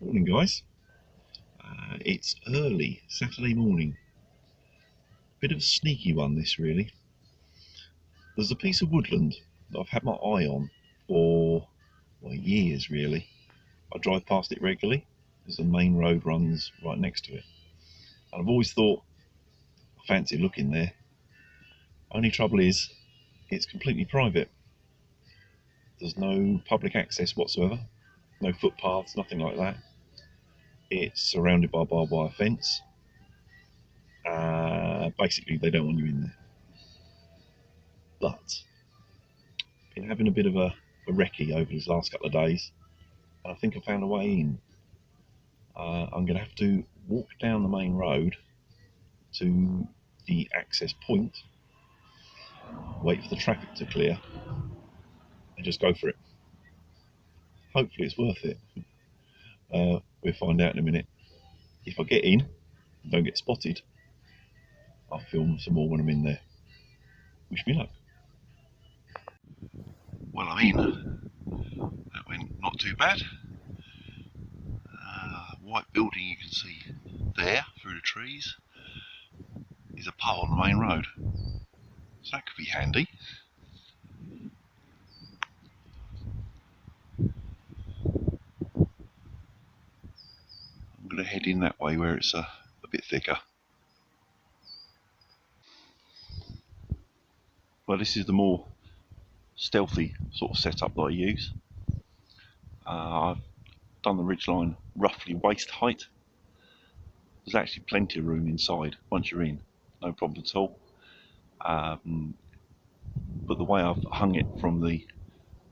Morning guys, it's early Saturday morning. Bit of a sneaky one this really. There's a piece of woodland that I've had my eye on for years really. I drive past it regularly as the main road runs right next to it. And I've always thought I fancy looking there. Only trouble is it's completely private. There's no public access whatsoever, no footpaths, nothing like that. It's surrounded by a barbed wire fence. Basically they don't want you in there. But been having a bit of a recce over these last couple of days, and I think I found a way in. I'm going to have to walk down the main road to the access point, wait for the traffic to clear, and just go for it. Hopefully it's worth it. We'll find out in a minute. If I get in and don't get spotted, I'll film some more when I'm in there. Wish me luck. Well, I'm in. That went not too bad. White building you can see there through the trees is a pub on the main road, so that could be handy. I'm going to head in that way where it's a bit thicker. Well, this is the more stealthy sort of setup that I use. I've done the ridgeline roughly waist height. There's actually plenty of room inside once you're in, no problem at all. But the way I've hung it from the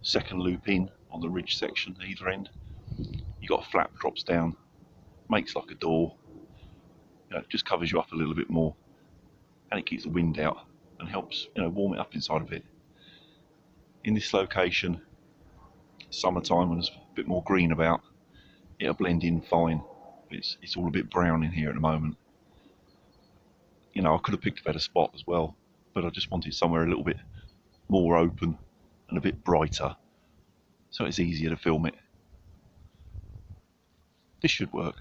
second loop in on the ridge section either end, you got a flap drops down, makes like a door. It just covers you up a little bit more, and it keeps the wind out and helps warm it up inside of it. In this location, summertime when there's a bit more green about, it'll blend in fine. It's all a bit brown in here at the moment. I could have picked a better spot as well, but I just wanted somewhere a little bit more open and a bit brighter, so it's easier to film it. This should work.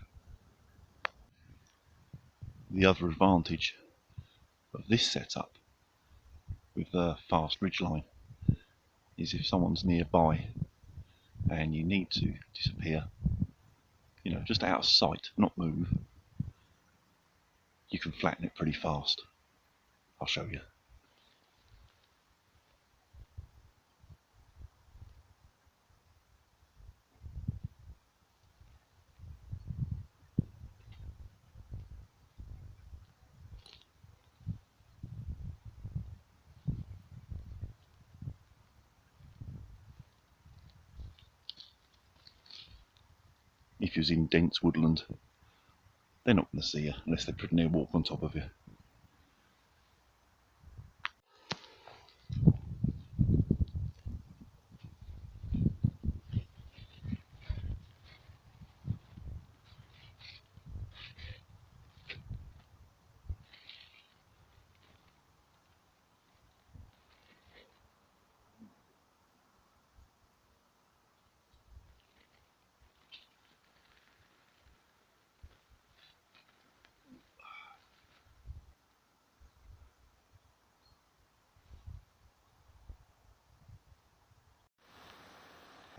The other advantage of this setup with the fast ridgeline is if someone's nearby and you need to disappear, just out of sight, not move, you can flatten it pretty fast. I'll show you. If you're in dense woodland, they're not going to see you unless they're pretty near walk on top of you.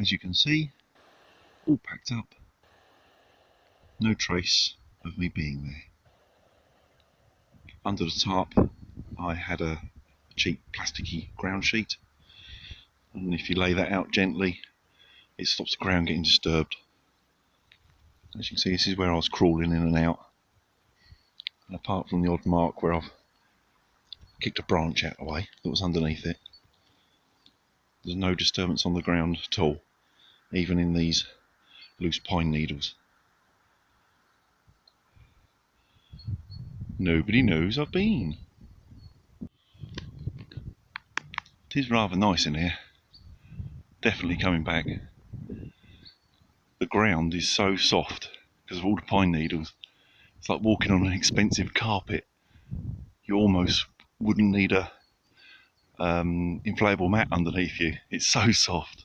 As you can see, all packed up, no trace of me being there. Under the tarp I had a cheap plasticky ground sheet, and if you lay that out gently it stops the ground getting disturbed. As you can see, this is where I was crawling in and out, and apart from the odd mark where I've kicked a branch out of the way that was underneath it, there's no disturbance on the ground at all, even in these loose pine needles. Nobody knows I've been. It is rather nice in here. Definitely coming back. The ground is so soft because of all the pine needles. It's like walking on an expensive carpet. You almost wouldn't need a inflatable mat underneath you. It's so soft.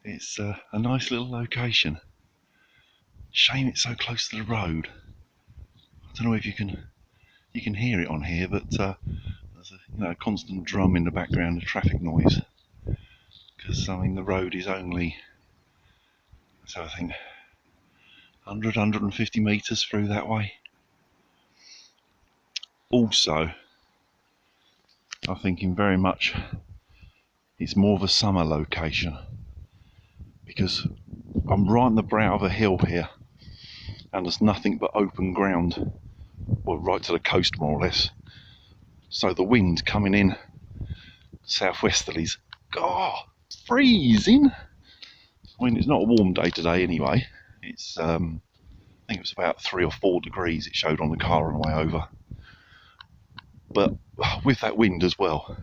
It's a nice little location. Shame it's so close to the road. I don't know if you can hear it on here, but there's a constant drum in the background of traffic noise. Because I mean the road is only, so I think 150 metres through that way. Also, I'm thinking very much it's more of a summer location, because I'm right on the brow of a hill here and there's nothing but open ground, well, right to the coast more or less. So the wind coming in southwesterlies, God, freezing. I mean, it's not a warm day today anyway. It's I think it was about 3 or 4 degrees it showed on the car on the way over. But with that wind as well,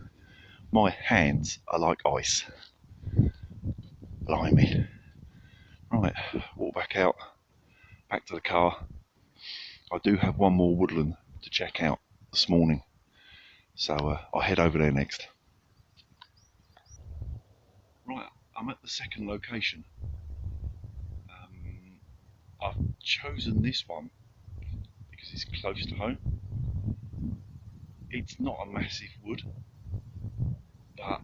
my hands are like ice. Blimey. Right, walk back out, back to the car. I do have one more woodland to check out this morning, so I'll head over there next. Right, I'm at the second location. I've chosen this one because it's close to home. It's not a massive wood, but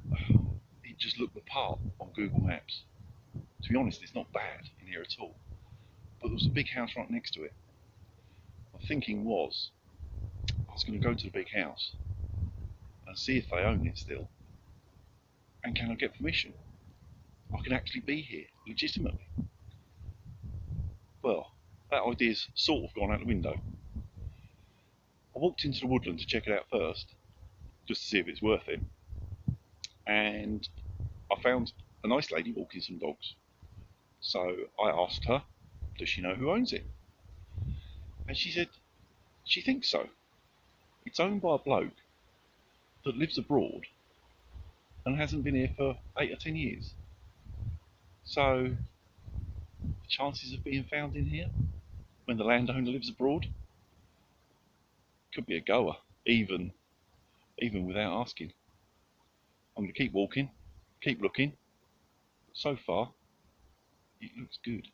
it just looked the part on Google Maps. To be honest, it's not bad in here at all, but there was a big house right next to it. My thinking was I was going to go to the big house and see if they own it still, and can I get permission? I can actually be here legitimately. Well, that idea's sort of gone out the window. I walked into the woodland to check it out first, just to see if it's worth it, and I found a nice lady walking some dogs. So I asked her, does she know who owns it? And she said she thinks so. It's owned by a bloke that lives abroad and hasn't been here for 8 or 10 years. So the chances of being found in here when the landowner lives abroad could be a goer, even without asking. I'm going to keep walking, keep looking. So far, it looks good.